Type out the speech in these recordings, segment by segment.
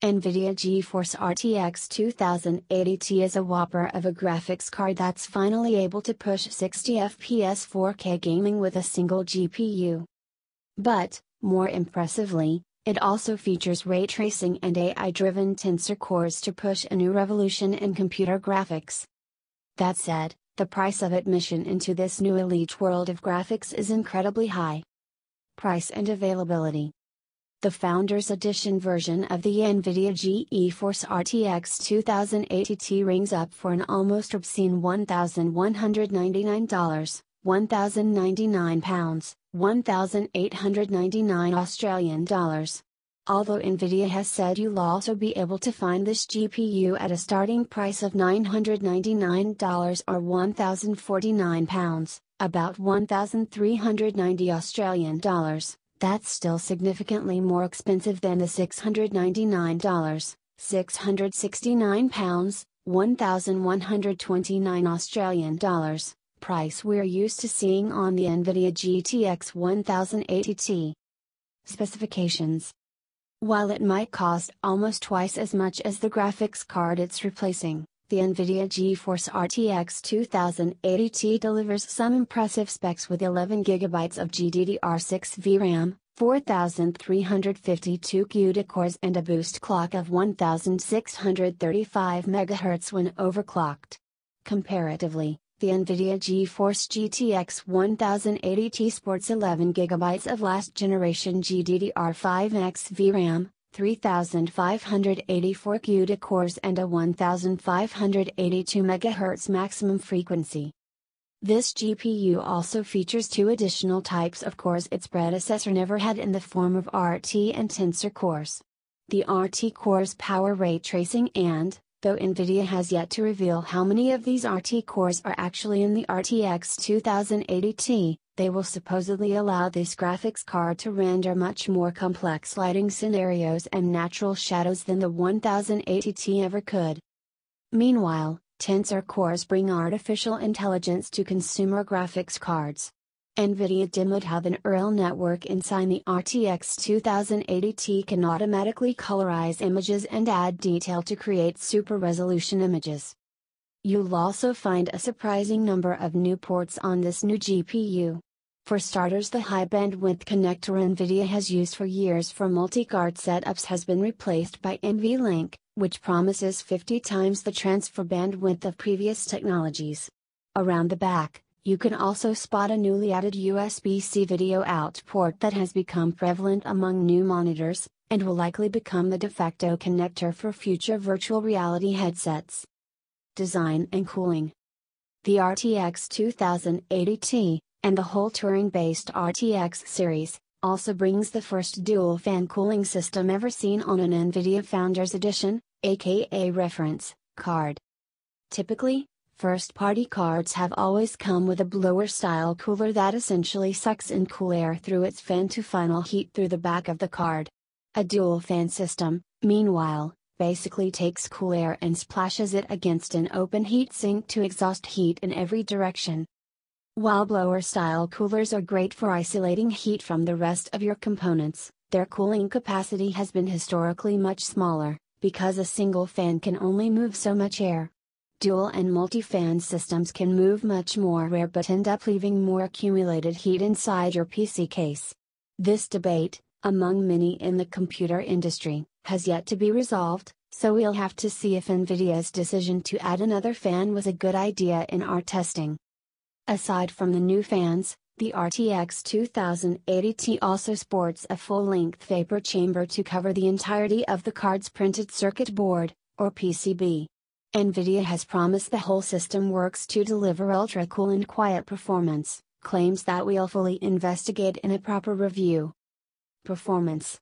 Nvidia GeForce RTX 2080 is a whopper of a graphics card that's finally able to push 60 FPS 4K gaming with a single GPU. But, more impressively, it also features ray tracing and AI-driven tensor cores to push a new revolution in computer graphics. That said, the price of admission into this new elite world of graphics is incredibly high. Price and availability. The Founders Edition version of the Nvidia GeForce RTX 2080 rings up for an almost obscene $1,199, £1,099, $1,899. Although Nvidia has said you'll also be able to find this GPU at a starting price of $999 or £1,049, about $1,390. That's still significantly more expensive than the $699, £669, $1,129 price we're used to seeing on the Nvidia GTX 1080 Ti. Specifications. While it might cost almost twice as much as the graphics card it's replacing, the Nvidia GeForce RTX 2080 Ti delivers some impressive specs with 11GB of GDDR6 VRAM, 4352 CUDA cores and a boost clock of 1635 MHz when overclocked. Comparatively, the Nvidia GeForce GTX 1080 Ti sports 11GB of last-generation GDDR5X VRAM, 3584 CUDA cores and a 1582 MHz maximum frequency. This GPU also features two additional types of cores its predecessor never had in the form of RT and tensor cores. The RT cores power ray tracing and, though Nvidia has yet to reveal how many of these RT cores are actually in the RTX 2080 Ti, they will supposedly allow this graphics card to render much more complex lighting scenarios and natural shadows than the 1080 Ti ever could. Meanwhile, tensor cores bring artificial intelligence to consumer graphics cards. Nvidia demoed how the neural network inside the RTX 2080 Ti can automatically colorize images and add detail to create super resolution images. You'll also find a surprising number of new ports on this new GPU. For starters, the high bandwidth connector Nvidia has used for years for multi-card setups has been replaced by NVLink, which promises 50 times the transfer bandwidth of previous technologies. Around the back, you can also spot a newly added USB-C video out port that has become prevalent among new monitors, and will likely become the de facto connector for future virtual reality headsets. Design and cooling. The RTX 2080 Ti, and the whole Turing-based RTX series, also brings the first dual-fan cooling system ever seen on an Nvidia Founders Edition, aka reference, card. Typically, first-party cards have always come with a blower-style cooler that essentially sucks in cool air through its fan to funnel heat through the back of the card. A dual-fan system, meanwhile, basically takes cool air and splashes it against an open heatsink to exhaust heat in every direction. While blower-style coolers are great for isolating heat from the rest of your components, their cooling capacity has been historically much smaller, because a single fan can only move so much air. Dual and multi-fan systems can move much more air but end up leaving more accumulated heat inside your PC case. This debate, among many in the computer industry, has yet to be resolved, so we'll have to see if Nvidia's decision to add another fan was a good idea in our testing. Aside from the new fans, the RTX 2080 Ti also sports a full-length vapor chamber to cover the entirety of the card's printed circuit board, or PCB. Nvidia has promised the whole system works to deliver ultra-cool and quiet performance, claims that we'll fully investigate in a proper review. Performance.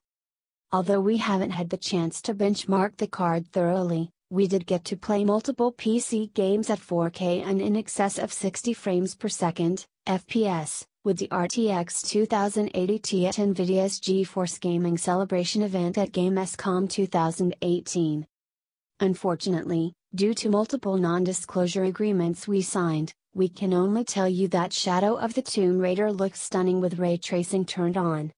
Although we haven't had the chance to benchmark the card thoroughly, we did get to play multiple PC games at 4K and in excess of 60 frames per second, FPS, with the RTX 2080 Ti at Nvidia's GeForce Gaming Celebration event at Gamescom 2018. Unfortunately, due to multiple non-disclosure agreements we signed, we can only tell you that Shadow of the Tomb Raider looks stunning with ray tracing turned on.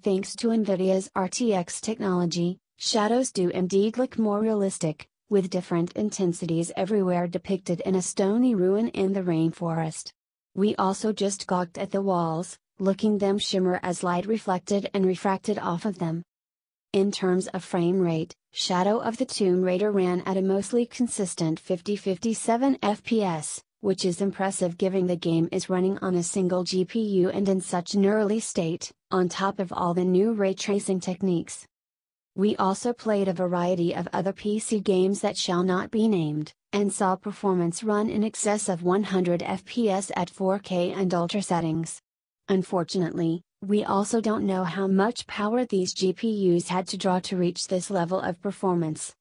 Thanks to Nvidia's RTX technology, Shadows do indeed look more realistic, with different intensities everywhere depicted in a stony ruin in the rainforest. We also just gawked at the walls, looking them shimmer as light reflected and refracted off of them. In terms of frame rate, Shadow of the Tomb Raider ran at a mostly consistent 50-57 FPS, which is impressive given the game is running on a single GPU and in such an early state, on top of all the new ray tracing techniques. We also played a variety of other PC games that shall not be named, and saw performance run in excess of 100 FPS at 4K and Ultra settings. Unfortunately, we also don't know how much power these GPUs had to draw to reach this level of performance.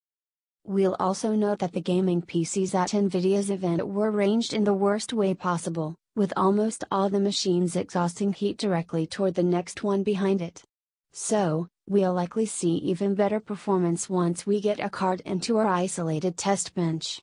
We'll also note that the gaming PCs at Nvidia's event were ranged in the worst way possible, with almost all the machines exhausting heat directly toward the next one behind it. So, we'll likely see even better performance once we get a card into our isolated test bench.